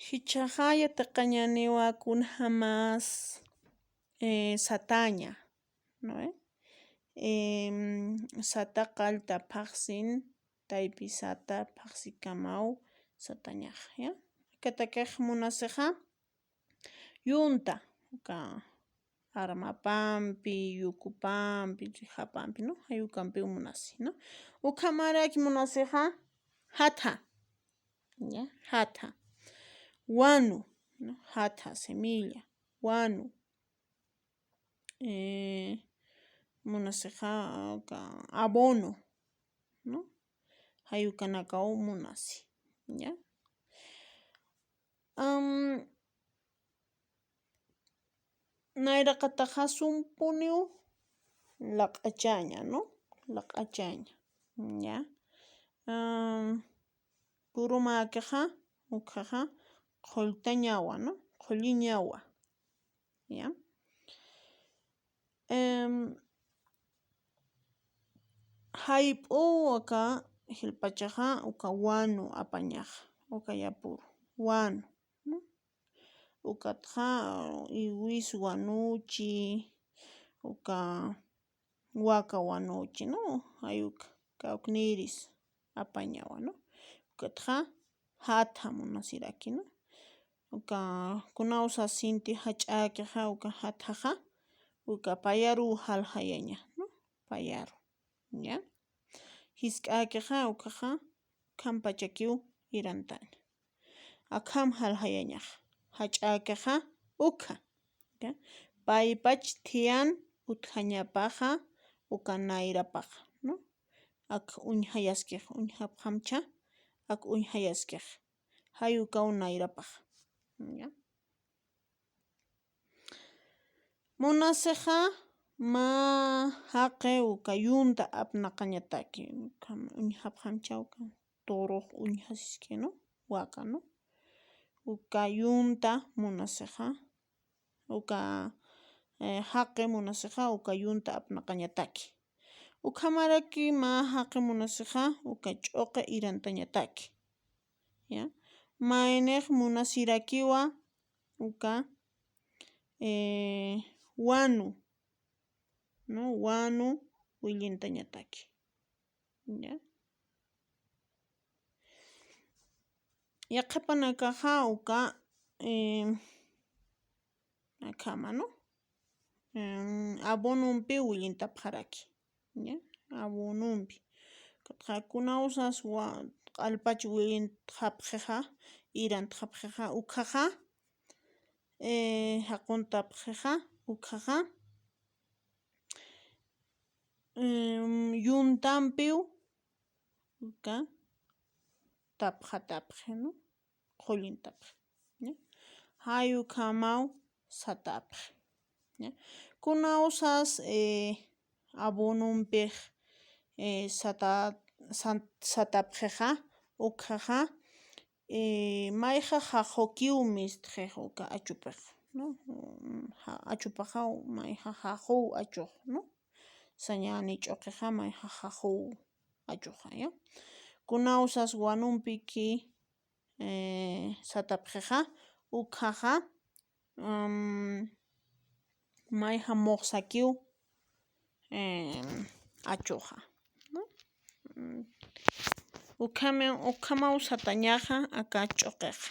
Hichajaya taqañaniwakuna hamas sataña, ¿no? Sataqa altapaqsin, taypi sata paqsikamaw satañaq, ya? Katakiq munasiqa yunta, armapanpi, yukupanpi, hapanpi, ¿no? Hayukanpi munasi, ¿no? Ukhamarayki munasiqa hatha, ya? Hatha, wanu, ¿no? Hatha semilla, wanu, munasiqa abono, ¿no? Hayukanakaw munasi, ya? Nayraqataqa sumpuniw laq'achaña, ¿no? Laq'achaña, ya? Puru makiqa ukhaqa qullta ñawa, ¿no? Qhulli ñawa, ya? Hayp'uwaka hillp'achaqa wanu apañaq, yapuru, wanu, ¿no? Ukataqa iwis wanuchi, waka wanuchi, ¿no? Hayuka kawkniris apañawa, ¿no? Ukataqa hatha munasiraki, ¿no? Kunawsas sinti hach'akiqa hathaqa payaru halhayaña, ¿no? Payaru, ya? Hisk'akiqa khampa chakiw hirantaña, akham halhayañaq, hach'akiqa ukha, ya? Paypach thiyan uthañapaqa nayrapaqa, ¿no? Uñhayaskiq, uñhapaqamcha uñhayaskiq hayukaw nayrapaq, ya? Munasiqa haqi yunta apnaqañataki, uñhapaqanchawqa turuq uñhasisqa, ¿no? Waka, ¿no? Yunta munasiqa haqi munasiqa yunta apnaqañataki. Ukhamarayki haqi munasiqa ch'uqi irantañataki, ya? Mayniq munasirakiwa wanu, ¿no? Wanu willintañataki, ya? Yaqapanakaqa akhama, ¿no? Abonunpi willinta apharaki, ya? Abonunpi. Kunawsas q'alpacha willinta hap'iqa, iranta hap'iqa ukhaqa, hakunta hap'iqa ukhaqa yuntanpiw tapqi, ¿no? Qhullin tapqi, ya? Hayukamaw satapqi, ya? Kunawsas abonunpiq satapqiqa ukhaqa mayqa haqukiwmi achupiq, ¿no? Achupaqa mayqa haqu achuq, ¿no? Sañani ch'uqiqa mayqa haqu achuqqa, ya? Kunawsas wanunpiki satapqiqa ukhaqa mayqa muqsakiw achuqqa, ¿no? Ukhamaw satañaqa aka ch'uqiqa.